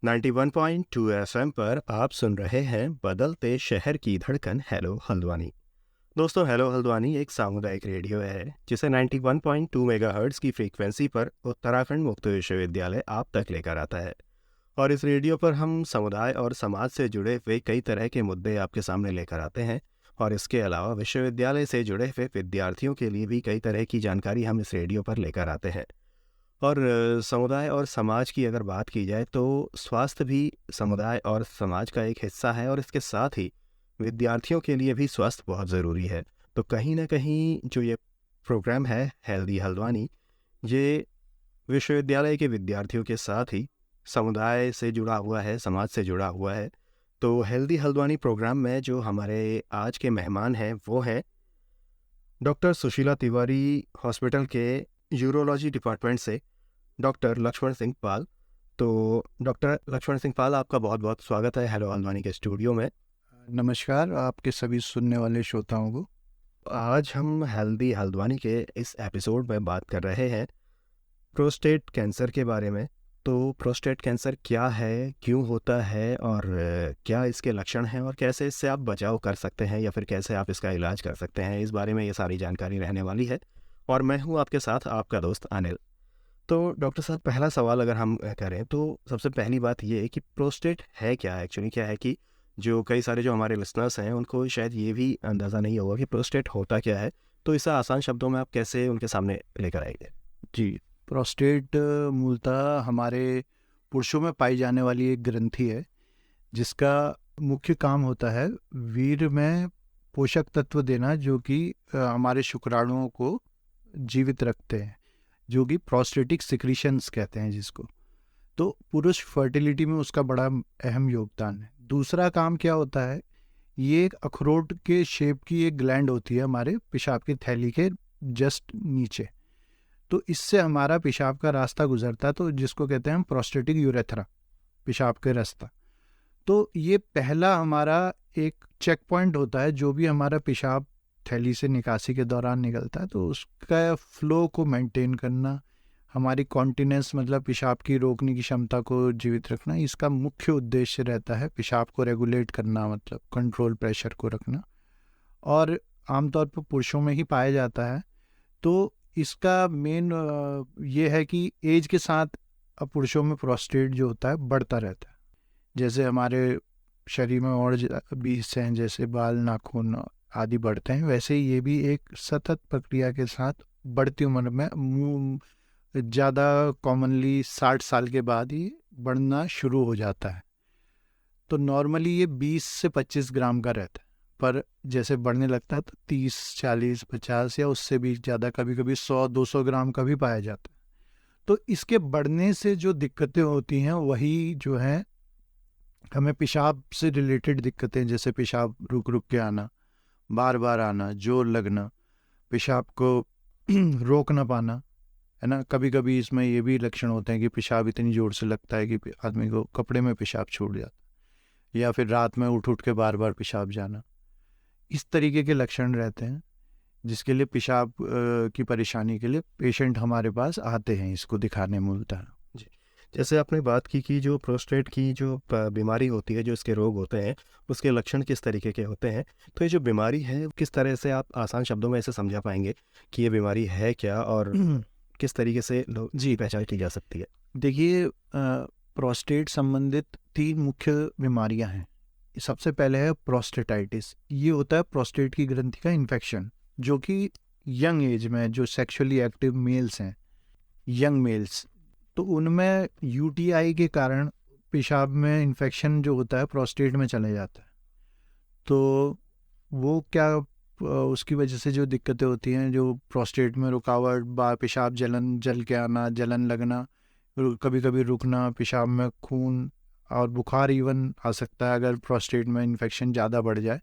91.2 FM पर आप सुन रहे हैं बदलते शहर की धड़कन हेलो हल्द्वानी। दोस्तों, हेलो हल्द्वानी एक सामुदायिक रेडियो है जिसे 91.2 मेगाहर्ट्ज की फ्रीक्वेंसी पर उत्तराखंड मुक्त विश्वविद्यालय आप तक लेकर आता है। और इस रेडियो पर हम समुदाय और समाज से जुड़े हुए कई तरह के मुद्दे आपके सामने लेकर आते हैं। और इसके अलावा विश्वविद्यालय से जुड़े हुए विद्यार्थियों के लिए भी कई तरह की जानकारी हम इस रेडियो पर लेकर आते हैं। और समुदाय और समाज की अगर बात की जाए तो स्वास्थ्य भी समुदाय और समाज का एक हिस्सा है, और इसके साथ ही विद्यार्थियों के लिए भी स्वास्थ्य बहुत ज़रूरी है। तो कहीं ना कहीं जो ये प्रोग्राम है हेल्दी हल्द्वानी, ये विश्वविद्यालय के विद्यार्थियों के साथ ही समुदाय से जुड़ा हुआ है, समाज से जुड़ा हुआ है। तो हेल्दी हल्द्वानी प्रोग्राम में जो हमारे आज के मेहमान हैं वो हैं डॉक्टर सुशीला तिवारी, हॉस्पिटल के यूरोलॉजी डिपार्टमेंट से डॉक्टर लक्ष्मण सिंह पाल। तो डॉक्टर लक्ष्मण सिंह पाल, आपका बहुत बहुत स्वागत है हेलो हल्द्वानी के स्टूडियो में। नमस्कार आपके सभी सुनने वाले श्रोताओं को। आज हम हेल्दी हल्द्वानी के इस एपिसोड में बात कर रहे हैं प्रोस्टेट कैंसर के बारे में। तो प्रोस्टेट कैंसर क्या है, क्यों होता है, और क्या इसके लक्षण हैं, और कैसे इससे आप बचाव कर सकते हैं या फिर कैसे आप इसका इलाज कर सकते हैं, इस बारे में ये सारी जानकारी रहने वाली है। और मैं हूँ आपके साथ आपका दोस्त अनिल। तो डॉक्टर साहब, पहला सवाल अगर हम करें तो सबसे पहली बात ये है कि प्रोस्टेट है क्या। एक्चुअली क्या है कि जो कई सारे जो हमारे लिसनर्स हैं उनको शायद ये भी अंदाज़ा नहीं होगा कि प्रोस्टेट होता क्या है। तो इसे आसान शब्दों में आप कैसे उनके सामने लेकर आएंगे? जी, प्रोस्टेट मूलतः हमारे पुरुषों में पाई जाने वाली एक ग्रंथि है जिसका मुख्य काम होता है वीर्य में पोषक तत्व देना, जो कि हमारे शुक्राणुओं को जीवित रखते हैं, जो कि प्रोस्टेटिक सिक्रीशंस कहते हैं जिसको। तो पुरुष फर्टिलिटी में उसका बड़ा अहम योगदान है। दूसरा काम क्या होता है, ये एक अखरोट के शेप की एक ग्लैंड होती है हमारे पेशाब की थैली के जस्ट नीचे। तो इससे हमारा पेशाब का रास्ता गुजरता है, तो जिसको कहते हैं हम प्रोस्टेटिक यूरेथ्रा, पेशाब के रास्ता। तो ये पहला हमारा एक चेक पॉइंट होता है। जो भी हमारा पेशाब थैली से निकासी के दौरान निकलता है तो उसका फ्लो को मेंटेन करना, हमारी कॉन्टिनेंस मतलब पेशाब की रोकने की क्षमता को जीवित रखना, इसका मुख्य उद्देश्य रहता है। पेशाब को रेगुलेट करना मतलब कंट्रोल प्रेशर को रखना, और आमतौर पर पुरुषों में ही पाया जाता है। तो इसका मेन ये है कि एज के साथ पुरुषों में प्रोस्टेट जो होता है बढ़ता रहता है। जैसे हमारे शरीर में और भी हिस्से हैं, जैसे बाल, नाखून आदि बढ़ते हैं, वैसे ही ये भी एक सतत प्रक्रिया के साथ बढ़ती उम्र में ज़्यादा कॉमनली 60 साल के बाद ही बढ़ना शुरू हो जाता है। तो नॉर्मली ये 20 से 25 ग्राम का रहता है, पर जैसे बढ़ने लगता है तो 30, 40, 50 या उससे भी ज़्यादा, कभी कभी 100-200 ग्राम का भी पाया जाता है। तो इसके बढ़ने से जो दिक्कतें होती हैं वही जो है हमें पेशाब से रिलेटेड दिक्कतें, जैसे पेशाब रुक रुक के आना, बार बार आना, जोर लगना, पेशाब को रोक ना पाना, है ना। कभी कभी इसमें ये भी लक्षण होते हैं कि पेशाब इतनी जोर से लगता है कि आदमी को कपड़े में पेशाब छूट जाता है, या फिर रात में उठ उठ के बार बार पेशाब जाना। इस तरीके के लक्षण रहते हैं जिसके लिए पेशाब की परेशानी के लिए पेशेंट हमारे पास आते हैं इसको दिखाने मूलतः। जी, जैसे आपने बात की कि जो प्रोस्टेट की जो बीमारी होती है, जो इसके रोग होते हैं, उसके लक्षण किस तरीके के होते हैं। तो ये जो बीमारी है किस तरह से आप आसान शब्दों में इसे समझा पाएंगे कि ये बीमारी है क्या और किस तरीके से लोग जी, पहचान की जा सकती है? देखिए, प्रोस्टेट संबंधित 3 मुख्य बीमारियां हैं। सबसे पहले है प्रोस्टेटाइटिस। ये होता है प्रोस्टेट की ग्रंथि का इन्फेक्शन, जो कि यंग एज में जो सेक्सुअली एक्टिव मेल्स हैं, यंग मेल्स, तो उनमें यूटीआई के कारण पेशाब में इन्फेक्शन जो होता है प्रोस्टेट में चले जाता है। तो वो क्या उसकी वजह से जो दिक्कतें होती हैं, जो प्रोस्टेट में रुकावट, पेशाब जल के आना, जलन लगना, कभी कभी रुकना, पेशाब में खून और बुखार इवन आ सकता है अगर प्रोस्टेट में इन्फेक्शन ज़्यादा बढ़ जाए।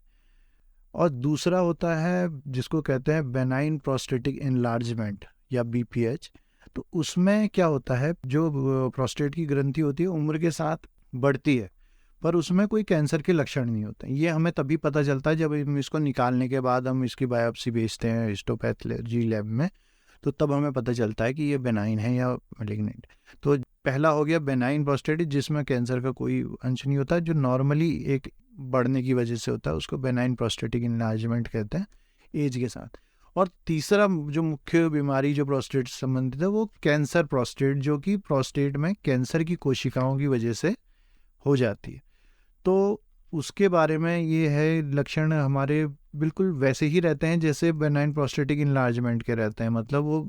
और दूसरा होता है जिसको कहते हैं बेनाइन प्रोस्टेटिक इनलार्जमेंट या बीपीएच। तो उसमें क्या होता है, जो प्रोस्टेट की ग्रंथि होती है उम्र के साथ बढ़ती है, पर उसमें कोई कैंसर के लक्षण नहीं होते। ये हमें तभी पता चलता है जब हम इसको निकालने के बाद हम इसकी बायोप्सी भेजते हैं हिस्टोपैथोलॉजी लैब में, तो तब हमें पता चलता है कि ये बेनाइन है या मैलिग्नेंट। तो पहला हो गया बेनाइन प्रोस्टेट, जिसमें कैंसर का कोई अंश नहीं होता, जो नॉर्मली एक बढ़ने की वजह से होता है, उसको बेनाइन प्रोस्टेटिक इनलार्जमेंट कहते हैं एज के साथ। और तीसरा जो मुख्य बीमारी जो प्रोस्टेट से संबंधित है वो कैंसर प्रोस्टेट, जो कि प्रोस्टेट में कैंसर की कोशिकाओं की वजह से हो जाती है। तो उसके बारे में ये है, लक्षण हमारे बिल्कुल वैसे ही रहते हैं जैसे बेनाइन प्रोस्टेटिक इनलार्जमेंट के रहते हैं। मतलब वो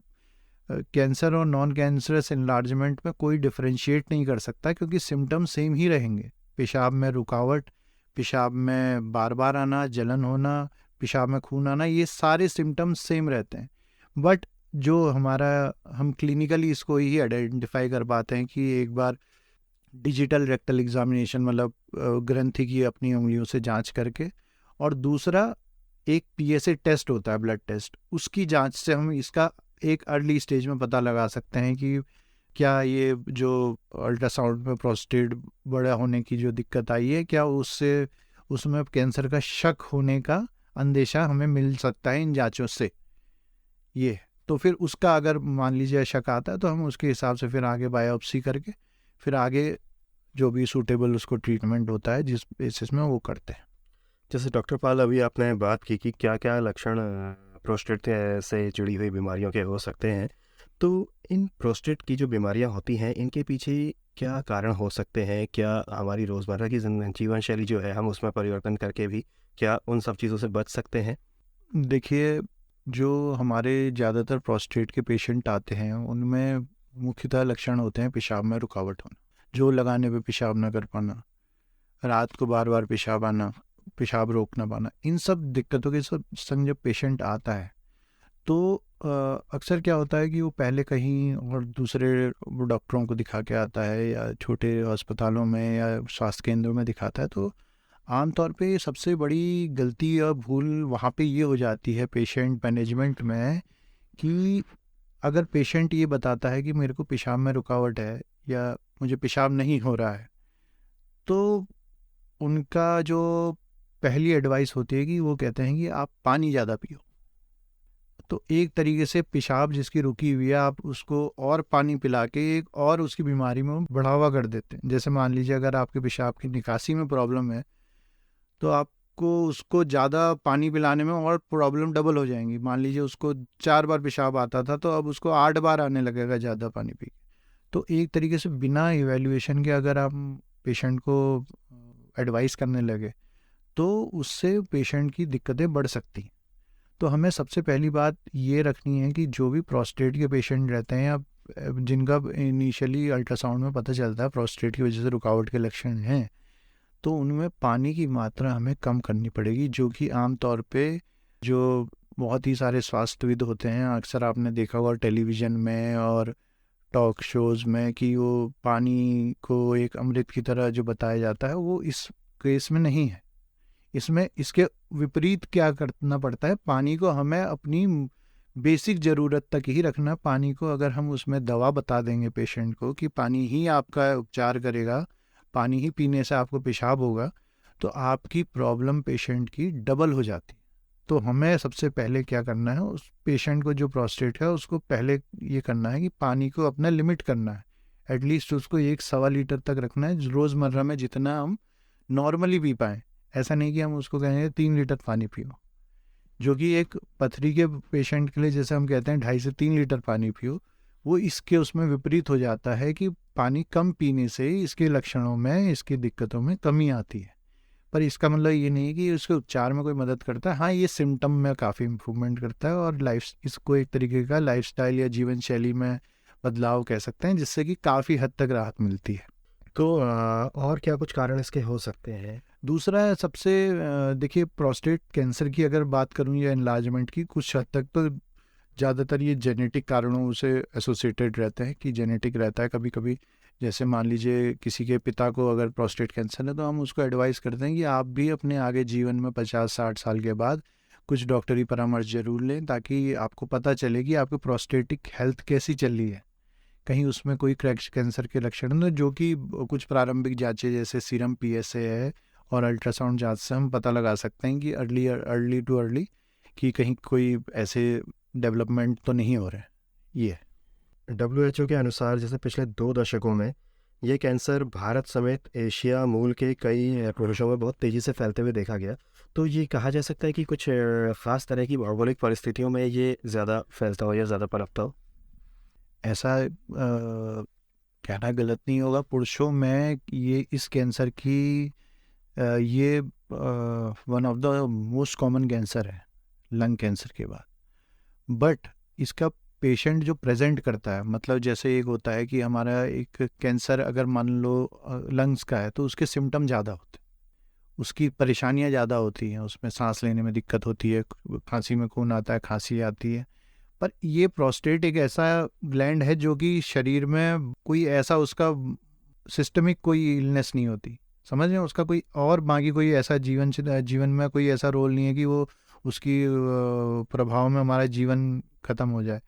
कैंसर और नॉन कैंसरस इनलार्जमेंट में कोई डिफरेंशिएट नहीं कर सकता, क्योंकि सिम्टम सेम ही रहेंगे। पेशाब में रुकावट, पेशाब में बार बार आना, जलन होना, पेशाब में खून आना, ये सारे सिम्टम्स सेम रहते हैं। बट जो हम क्लिनिकली इसको ही आइडेंटिफाई कर पाते हैं कि एक बार डिजिटल रेक्टल एग्जामिनेशन, मतलब ग्रंथि की अपनी उंगलियों से जांच करके, और दूसरा एक पीएसए टेस्ट होता है, ब्लड टेस्ट, उसकी जांच से हम इसका एक अर्ली स्टेज में पता लगा सकते हैं कि क्या ये जो अल्ट्रासाउंड में प्रोस्टेट बड़ा होने की जो दिक्कत आई है, क्या उसमें कैंसर का शक होने का अंदेशा हमें मिल सकता है इन जांचों से। ये तो फिर उसका अगर मान लीजिए शक आता है तो हम उसके हिसाब से फिर आगे बायोप्सी करके फिर आगे जो भी सूटेबल उसको ट्रीटमेंट होता है जिस बेसिस में वो करते हैं। जैसे डॉक्टर पाल अभी आपने बात की कि क्या क्या लक्षण प्रोस्टेट से जुड़ी हुई बीमारियों के हो सकते हैं, तो इन प्रोस्टेट की जो बीमारियां होती हैं इनके पीछे क्या कारण हो सकते हैं? क्या हमारी रोज़मर्रा की जीवन शैली जो है हम उसमें परिवर्तन करके भी क्या उन सब चीज़ों से बच सकते हैं? देखिए, जो हमारे ज़्यादातर प्रोस्टेट के पेशेंट आते हैं उनमें मुख्यतः लक्षण होते हैं पेशाब में रुकावट होना, जो लगाने पे पेशाब ना कर पाना, रात को बार बार पेशाब आना, पेशाब रोक ना पाना। इन सब दिक्कतों के संग जब पेशेंट आता है तो अक्सर क्या होता है कि वो पहले कहीं और दूसरे डॉक्टरों को दिखा के आता है, या छोटे अस्पतालों में या स्वास्थ्य केंद्रों में दिखाता है। तो आमतौर पे सबसे बड़ी गलती या भूल वहाँ पे ये हो जाती है पेशेंट मैनेजमेंट में, कि अगर पेशेंट ये बताता है कि मेरे को पेशाब में रुकावट है या मुझे पेशाब नहीं हो रहा है, तो उनका जो पहली एडवाइस होती है कि वो कहते हैं कि आप पानी ज़्यादा पियो। तो एक तरीके से पेशाब जिसकी रुकी हुई है, आप उसको और पानी पिला के एक और उसकी बीमारी में बढ़ावा कर देते हैं। जैसे मान लीजिए अगर आपके पेशाब की निकासी में प्रॉब्लम है तो आपको उसको ज़्यादा पानी पिलाने में और प्रॉब्लम डबल हो जाएंगी। मान लीजिए उसको 4 बार पेशाब आता था तो अब उसको 8 बार आने लगेगा ज़्यादा पानी पी के। तो एक तरीके से बिना इवैल्यूएशन के अगर आप पेशेंट को एडवाइस करने लगे तो उससे पेशेंट की दिक्कतें बढ़ सकती हैं। तो हमें सबसे पहली बात ये रखनी है कि जो भी प्रोस्टेट के पेशेंट रहते हैं या जिनका इनिशियली अल्ट्रासाउंड में पता चलता है प्रोस्टेट की वजह से रुकावट के लक्षण हैं, तो उनमें पानी की मात्रा हमें कम करनी पड़ेगी, जो कि आमतौर पे जो बहुत ही सारे स्वास्थ्यविद होते हैं, अक्सर आपने देखा होगा टेलीविज़न में और टॉक शोज़ में कि वो पानी को एक अमृत की तरह जो बताया जाता है, वो इस केस में नहीं है। इसमें इसके विपरीत क्या करना पड़ता है, पानी को हमें अपनी बेसिक ज़रूरत तक ही रखना। पानी को अगर हम उसमें दवा बता देंगे पेशेंट को कि पानी ही आपका उपचार करेगा, पानी ही पीने से आपको पेशाब होगा, तो आपकी प्रॉब्लम पेशेंट की डबल हो जाती है। तो हमें सबसे पहले क्या करना है, उस पेशेंट को जो प्रोस्टेट है उसको पहले ये करना है कि पानी को अपना लिमिट करना है। एटलीस्ट उसको 1-1.25 लीटर तक रखना है रोज़मर्रा में, जितना हम नॉर्मली पी पाएँ। ऐसा नहीं कि हम उसको कहेंगे 3 लीटर पानी पियो, जो कि एक पथरी के पेशेंट के लिए जैसे हम कहते हैं 2.5 से 3 लीटर पानी पियो, वो इसके उसमें विपरीत हो जाता है कि पानी कम पीने से इसके लक्षणों में, इसकी दिक्कतों में कमी आती है। पर इसका मतलब ये नहीं कि उसके उपचार में कोई मदद करता है। हाँ, ये सिम्टम में काफ़ी इम्प्रूवमेंट करता है और इसको एक तरीके का लाइफस्टाइल या जीवन शैली में बदलाव कह सकते हैं, जिससे कि काफ़ी हद तक राहत मिलती है। तो और क्या कुछ कारण इसके हो सकते हैं? दूसरा सबसे देखिए, प्रोस्टेट कैंसर की अगर बात करूं या एनलार्जमेंट की, कुछ हद तक तो ज़्यादातर ये जेनेटिक कारणों से एसोसिएटेड रहते हैं, कि जेनेटिक रहता है कभी कभी। जैसे मान लीजिए किसी के पिता को अगर प्रोस्टेट कैंसर है तो हम उसको एडवाइस करते हैं कि आप भी अपने आगे जीवन में 50-60 साल के बाद कुछ डॉक्टरी परामर्श जरूर लें, ताकि आपको पता चले कि आपकी प्रोस्टेटिक हेल्थ कैसी चल रही है, कहीं उसमें कोई कैंसर के लक्षण न, जो कि कुछ प्रारंभिक जांचें जैसे सीरम पीएसए है और अल्ट्रासाउंड जांच से हम पता लगा सकते हैं कि अर्ली टू अर्ली कि कहीं कोई ऐसे डेवलपमेंट तो नहीं हो रहे हैं। ये है। WHO के अनुसार जैसे पिछले 2 दशकों में ये कैंसर भारत समेत एशिया मूल के कई पुरुषों में बहुत तेज़ी से फैलते हुए देखा गया। तो ये कहा जा सकता है कि कुछ ख़ास तरह की भौगोलिक परिस्थितियों में ये ज़्यादा फैलता हो या ज़्यादा पनपता हो? ऐसा कहना गलत नहीं होगा, पुरुषों में ये इस कैंसर की ये one of the most common cancer है लंग कैंसर के बाद। बट इसका पेशेंट जो प्रेजेंट करता है, मतलब जैसे एक होता है कि हमारा एक कैंसर अगर मान लो लंग्स का है तो उसके सिम्टम ज़्यादा होते हैं, उसकी परेशानियाँ ज़्यादा होती हैं, उसमें सांस लेने में दिक्कत होती है, खांसी में खून आता है, खांसी आती है। पर ये प्रोस्टेट एक ऐसा ग्लैंड है जो कि शरीर में कोई ऐसा उसका सिस्टमिक कोई इलनेस नहीं होती, समझ रहे हैं, उसका कोई और बाकी कोई ऐसा जीवन में कोई ऐसा रोल नहीं है कि वो उसकी प्रभाव में हमारा जीवन खत्म हो जाए।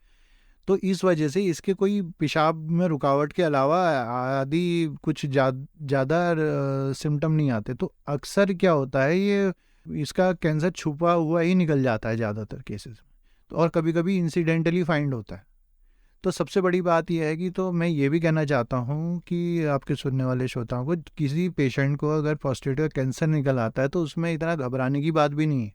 तो इस वजह से इसके कोई पेशाब में रुकावट के अलावा आदि कुछ ज़्यादा सिम्टम नहीं आते। तो अक्सर क्या होता है, ये इसका कैंसर छुपा हुआ ही निकल जाता है ज़्यादातर केसेस में, तो और कभी कभी इंसिडेंटली फाइंड होता है। तो सबसे बड़ी बात यह है कि, तो मैं ये भी कहना चाहता हूँ कि आपके सुनने वाले श्रोताओं को, किसी पेशेंट को अगर प्रोस्टेट का कैंसर निकल आता है तो उसमें इतना घबराने की बात भी नहीं है,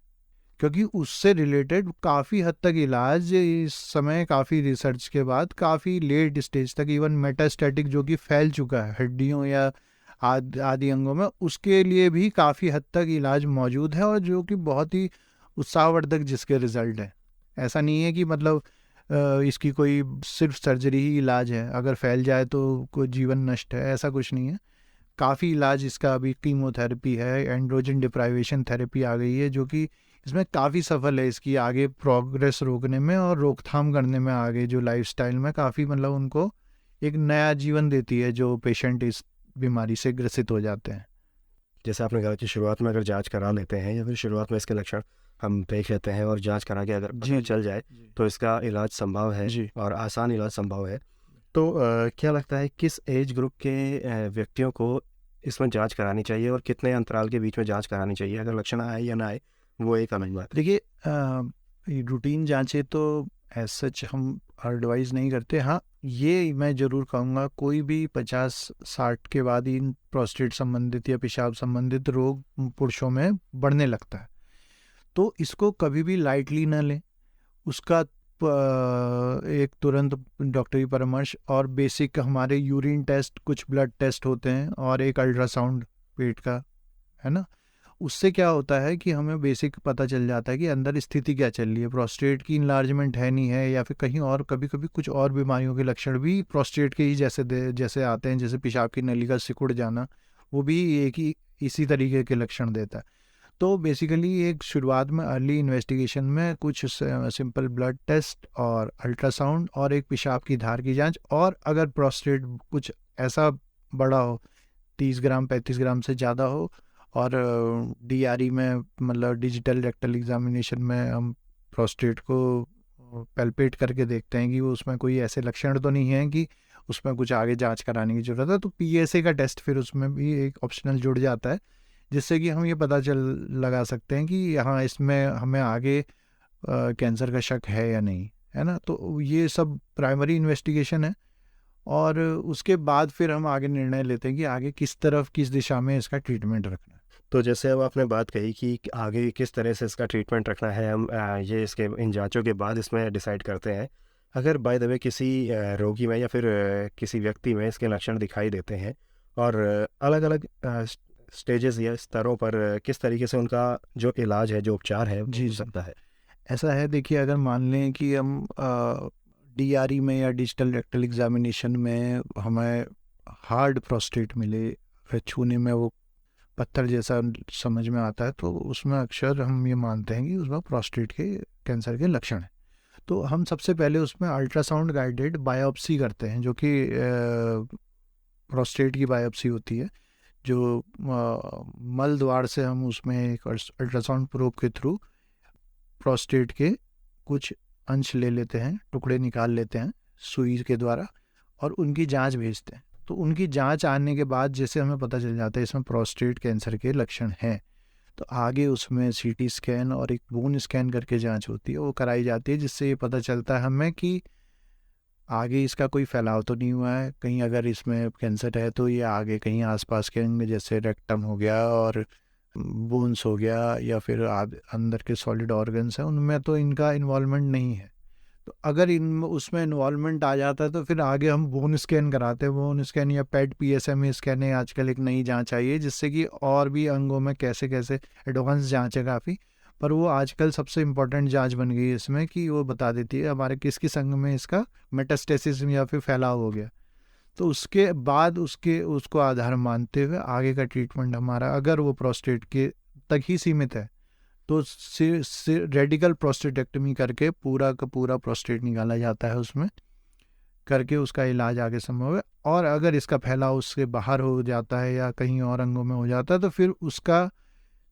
क्योंकि उससे रिलेटेड काफ़ी हद तक इलाज इस समय काफ़ी रिसर्च के बाद काफ़ी लेट स्टेज तक, इवन मेटास्टैटिक जो कि फैल चुका है हड्डियों या आदि अंगों में, उसके लिए भी काफ़ी हद तक इलाज मौजूद है, और जो कि बहुत ही उत्साहवर्धक जिसके रिजल्ट है। ऐसा नहीं है कि मतलब इसकी कोई सिर्फ सर्जरी ही इलाज है, अगर फैल जाए तो कोई जीवन नष्ट है, ऐसा कुछ नहीं है। काफ़ी इलाज इसका अभी कीमोथेरेपी है, एंड्रोजन डिप्राइवेशन थेरेपी आ गई है जो कि इसमें काफ़ी सफल है, इसकी आगे प्रोग्रेस रोकने में और रोकथाम करने में, आगे जो लाइफस्टाइल में काफ़ी मतलब उनको एक नया जीवन देती है जो पेशेंट इस बीमारी से ग्रसित हो जाते हैं। जैसे आपने कहा कि शुरुआत में अगर जांच करा लेते हैं या फिर शुरुआत में इसके लक्षण हम देख लेते हैं और जांच करा के अगर पता चल जाए तो इसका इलाज संभव है जी। और आसान इलाज संभव है। तो क्या लगता है किस एज ग्रुप के व्यक्तियों को इसमें जांच करानी चाहिए और कितने अंतराल के बीच में जांच करानी चाहिए? अगर लक्षण आए या ना आए वो एक अलग बात है। देखिए, रूटीन जांचें तो एज सच हम एडवाइज नहीं करते। हाँ, ये मैं ज़रूर कहूँगा, कोई भी 50-60 के बाद इन प्रोस्टेट संबंधित या पेशाब संबंधित रोग पुरुषों में बढ़ने लगता है, तो इसको कभी भी लाइटली ना लें। उसका एक तुरंत डॉक्टरी परामर्श और बेसिक हमारे यूरिन टेस्ट, कुछ ब्लड टेस्ट होते हैं और एक अल्ट्रासाउंड पेट का, है ना। उससे क्या होता है कि हमें बेसिक पता चल जाता है कि अंदर स्थिति क्या चल रही है, प्रोस्टेट की इनलार्जमेंट है नहीं है, या फिर कहीं और कभी कभी कुछ और बीमारियों के लक्षण भी प्रोस्टेट के ही जैसे आते हैं, जैसे पेशाब की नली का सिकुड़ जाना, वो भी एक ही इसी तरीके के लक्षण देता है। तो बेसिकली एक शुरुआत में अर्ली इन्वेस्टिगेशन में कुछ सिंपल ब्लड टेस्ट और अल्ट्रासाउंड और एक पेशाब की धार की जांच, और अगर प्रोस्टेट कुछ ऐसा बड़ा हो, 30 ग्राम 35 ग्राम से ज़्यादा हो, और DRE में मतलब डिजिटल रेक्टल एग्जामिनेशन में हम प्रोस्टेट को पैल्पेट करके देखते हैं कि वो उसमें कोई ऐसे लक्षण तो नहीं है कि उसमें कुछ आगे जांच कराने की ज़रूरत है। तो PSA का टेस्ट फिर उसमें भी एक ऑप्शनल जुड़ जाता है, जिससे कि हम ये पता लगा सकते हैं कि हाँ, इसमें हमें आगे कैंसर का शक है या नहीं, है ना। तो ये सब प्राइमरी इन्वेस्टिगेशन है, और उसके बाद फिर हम आगे निर्णय लेते हैं कि आगे किस दिशा में इसका ट्रीटमेंट रखना है। तो जैसे अब आपने बात कही कि आगे किस तरह से इसका ट्रीटमेंट रखना है, हम ये इसके इन जांचों के बाद इसमें डिसाइड करते हैं। अगर बाय द वे किसी रोगी में या फिर किसी व्यक्ति में इसके लक्षण दिखाई देते हैं और अलग अलग स्टेजेस या स्तरों पर किस तरीके से उनका जो इलाज है, जो उपचार है, जी हो सकता है? ऐसा है, देखिए, अगर मान लें कि हम DRE में या डिजिटल रेक्टल एग्जामिनेशन में हमें हार्ड प्रोस्टेट मिले, फिर छूने में वो पत्थर जैसा समझ में आता है, तो उसमें अक्सर हम ये मानते हैं कि उसमें प्रोस्टेट के कैंसर के लक्षण हैं। तो हम सबसे पहले उसमें अल्ट्रासाउंड गाइडेड बायोप्सी करते हैं, जो कि प्रोस्टेट की बायोप्सी होती है, जो मल द्वार से हम उसमें एक अल्ट्रासाउंड प्रोब के थ्रू प्रोस्टेट के कुछ अंश ले लेते हैं, टुकड़े निकाल लेते हैं सुई के द्वारा, और उनकी जांच भेजते हैं। तो उनकी जांच आने के बाद जैसे हमें पता चल जाता है इसमें प्रोस्टेट कैंसर के लक्षण हैं, तो आगे उसमें CT स्कैन और एक बोन स्कैन करके जांच होती है, वो कराई जाती है, जिससे ये पता चलता है हमें कि आगे इसका कोई फैलाव तो नहीं हुआ है कहीं, अगर इसमें कैंसर है तो ये आगे कहीं आसपास के अंग जैसे रेक्टम हो गया और बोन्स हो गया या फिर अंदर के सॉलिड ऑर्गन्स हैं उनमें तो इनका इन्वॉल्वमेंट नहीं है। तो अगर इन उसमें इन्वॉल्वमेंट आ जाता है तो फिर आगे हम बोन स्कैन कराते हैं, बोन स्कैन या पेट पीएसएमए स्कैन है आजकल एक नई जांच आई है जिससे कि और भी अंगों में कैसे कैसे एडवांस जांच है काफ़ी, पर वो आजकल सबसे इम्पोर्टेंट जांच बन गई है इसमें कि वो बता देती है हमारे किस किस अंग में इसका मेटास्टेसिस या फिर फैलाव हो गया। तो उसके बाद उसको आधार मानते हुए आगे का ट्रीटमेंट हमारा, अगर वो प्रोस्टेट के तक ही सीमित है तो रेडिकल प्रोस्टेटेक्टमी करके पूरा का पूरा प्रोस्टेट निकाला जाता है, उसमें करके उसका इलाज आगे संभव है। और अगर इसका फैलाव उससे बाहर हो जाता है या कहीं और अंगों में हो जाता है तो फिर उसका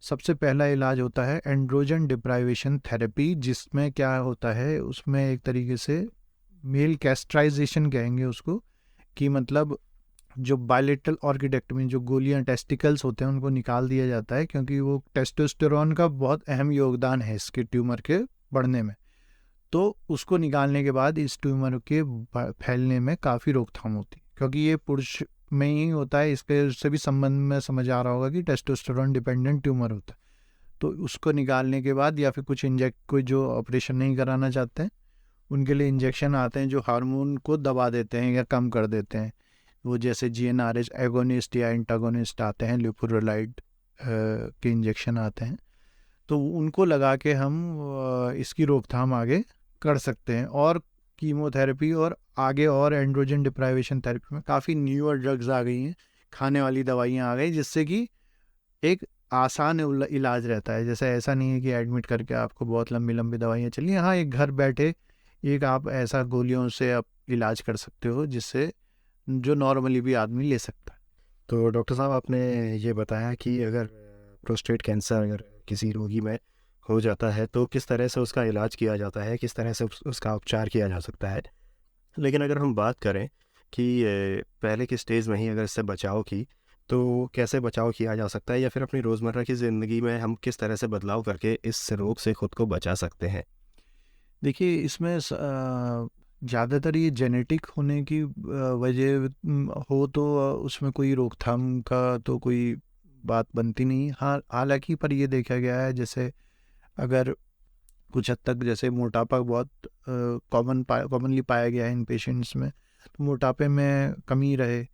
सबसे पहला इलाज होता है एंड्रोजन डिप्राइवेशन थेरेपी, जिसमें क्या होता है उसमें एक तरीके से मेल कैस्ट्राइजेशन कहेंगे उसको, कि मतलब जो बायलेटरल ऑर्किडेक्टमी, जो गोलियां टेस्टिकल्स होते हैं उनको निकाल दिया जाता है क्योंकि वो टेस्टोस्टेरोन का बहुत अहम योगदान है इसके ट्यूमर के बढ़ने में। तो उसको निकालने के बाद इस ट्यूमर के फैलने में काफ़ी रोकथाम होती है क्योंकि ये पुरुष में ही होता है, इसके से भी संबंध में समझ आ रहा होगा कि टेस्टोस्टेरोन डिपेंडेंट ट्यूमर होता है। तो उसको निकालने के बाद या फिर कुछ कोई जो ऑपरेशन नहीं कराना चाहते हैं उनके लिए इंजेक्शन आते हैं जो हार्मोन को दबा देते हैं या कम कर देते हैं, वो जैसे जीएनआरएच एगोनिस्ट या एंटागोनिस्ट आते हैं, ल्यूपुरोलाइड के इंजेक्शन आते हैं, तो उनको लगा के हम इसकी रोकथाम आगे कर सकते हैं। और कीमोथेरेपी और आगे और एंड्रोजन डिप्राइवेशन थेरेपी में काफ़ी न्यूअर ड्रग्स आ गई हैं, खाने वाली दवाइयाँ आ गई जिससे कि एक आसान इलाज रहता है। जैसे ऐसा नहीं है कि एडमिट करके आपको बहुत लंबी लंबी दवाइयाँ चलिए, हाँ एक घर बैठे एक आप ऐसा गोलियों से आप इलाज कर सकते हो जिससे जो नॉर्मली भी आदमी ले सकता है। तो डॉक्टर साहब आपने ये बताया कि अगर प्रोस्टेट कैंसर अगर किसी रोगी में हो जाता है तो किस तरह से उसका इलाज किया जाता है, किस तरह से उसका उपचार किया जा सकता है। लेकिन अगर हम बात करें कि पहले की स्टेज में ही अगर इससे बचाव की, तो कैसे बचाव किया जा सकता है या फिर अपनी रोज़मर्रा की ज़िंदगी में हम किस तरह से बदलाव करके इस रोग से खुद को बचा सकते हैं? देखिए इसमें ज़्यादातर ये जेनेटिक होने की वजह हो तो उसमें कोई रोकथाम का तो कोई बात बनती नहीं। हाँ हालांकि पर ये देखा गया है जैसे अगर कुछ हद तक जैसे मोटापा बहुत कॉमनली पाया गया है इन पेशेंट्स में, तो मोटापे में कमी रहे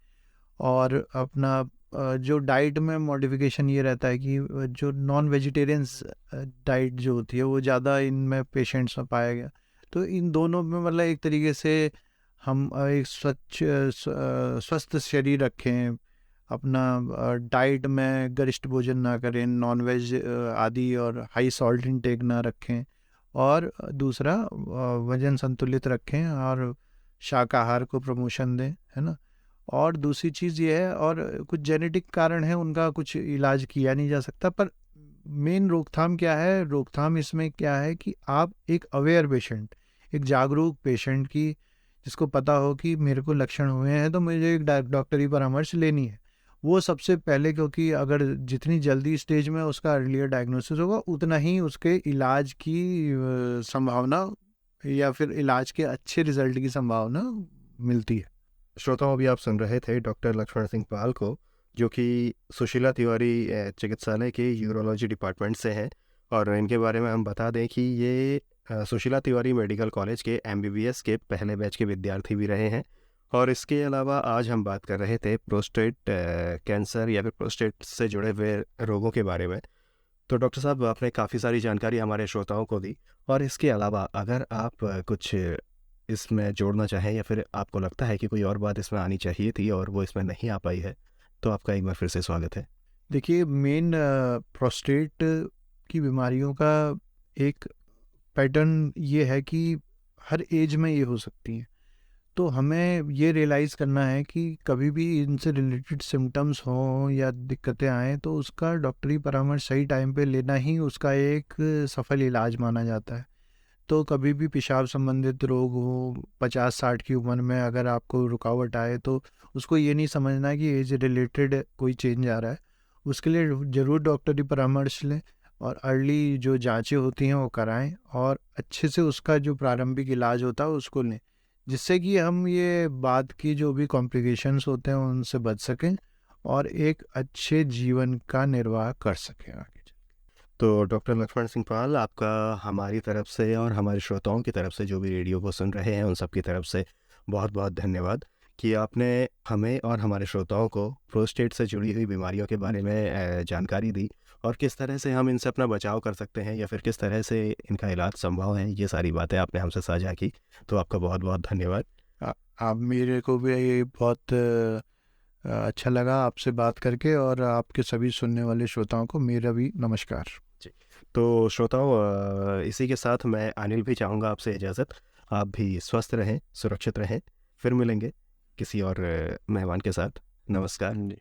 और अपना जो डाइट में मॉडिफिकेशन ये रहता है कि जो नॉन वेजिटेरियंस डाइट जो होती है वो ज़्यादा इनमें पेशेंट्स में पाया गया। तो इन दोनों में मतलब एक तरीके से हम एक स्वस्थ शरीर रखें, अपना डाइट में गरिष्ठ भोजन ना करें, नॉन वेज आदि और हाई सॉल्ट इनटेक ना रखें, और दूसरा वजन संतुलित रखें और शाकाहार को प्रमोशन दें, है ना। और दूसरी चीज़ ये है, और कुछ जेनेटिक कारण है उनका कुछ इलाज किया नहीं जा सकता, पर मेन रोकथाम क्या है, रोकथाम इसमें क्या है कि आप एक अवेयर पेशेंट, एक जागरूक पेशेंट की जिसको पता हो कि मेरे को लक्षण हुए हैं तो मुझे एक डॉक्टरी परामर्श लेनी है, वो सबसे पहले, क्योंकि अगर जितनी जल्दी स्टेज में उसका अर्लियर डायग्नोसिस होगा उतना ही उसके इलाज की संभावना या फिर इलाज के अच्छे रिजल्ट की संभावना मिलती है। श्रोताओं, अभी आप सुन रहे थे डॉक्टर लक्ष्मण सिंह पाल को, जो कि सुशीला तिवारी चिकित्सालय के यूरोलॉजी डिपार्टमेंट से हैं। और इनके बारे में हम बता दें कि ये सुशीला तिवारी मेडिकल कॉलेज के MBBS के पहले बैच के विद्यार्थी भी रहे हैं। और इसके अलावा आज हम बात कर रहे थे प्रोस्टेट कैंसर या फिर प्रोस्टेट से जुड़े हुए रोगों के बारे में। तो डॉक्टर साहब, आपने काफ़ी सारी जानकारी हमारे श्रोताओं को दी। और इसके अलावा अगर आप कुछ इसमें जोड़ना चाहें या फिर आपको लगता है कि कोई और बात इसमें आनी चाहिए थी और वो इसमें नहीं आ पाई है, तो आपका एक बार फिर से स्वागत है। देखिए मेन प्रोस्टेट की बीमारियों का एक पैटर्न ये है कि हर एज में ये हो सकती है, तो हमें ये रियलाइज़ करना है कि कभी भी इनसे रिलेटेड सिम्टम्स हों या दिक्कतें आएँ तो उसका डॉक्टरी परामर्श सही टाइम पे लेना ही उसका एक सफल इलाज माना जाता है। तो कभी भी पेशाब संबंधित रोग हो, 50-60 की उम्र में अगर आपको रुकावट आए तो उसको ये नहीं समझना कि एज रिलेटेड कोई चेंज आ रहा है, उसके लिए ज़रूर डॉक्टरी परामर्श लें और अर्ली जो जांचें होती हैं वो कराएं और अच्छे से उसका जो प्रारंभिक इलाज होता है उसको लें। जिससे कि हम ये बात की जो भी कॉम्प्लिकेशंस होते हैं उनसे बच सकें और एक अच्छे जीवन का निर्वाह कर सकें आगे। तो डॉक्टर लक्ष्मण सिंह पाल, आपका हमारी तरफ से और हमारे श्रोताओं की तरफ से जो भी रेडियो को सुन रहे हैं उन सब की तरफ से बहुत बहुत धन्यवाद कि आपने हमें और हमारे श्रोताओं को प्रोस्टेट से जुड़ी हुई बीमारियों के बारे में जानकारी दी और किस तरह से हम इनसे अपना बचाव कर सकते हैं या फिर किस तरह से इनका इलाज संभव है, ये सारी बातें आपने हमसे साझा की। तो आपका बहुत बहुत धन्यवाद। आप मेरे को भी ये बहुत अच्छा लगा आपसे बात करके, और आपके सभी सुनने वाले श्रोताओं को मेरा भी नमस्कार। जी, तो श्रोताओं, इसी के साथ मैं अनिल भी चाहूँगा आपसे इजाज़त। आप भी स्वस्थ रहें, सुरक्षित रहें। फिर मिलेंगे किसी और मेहमान के साथ। नमस्कार। जी।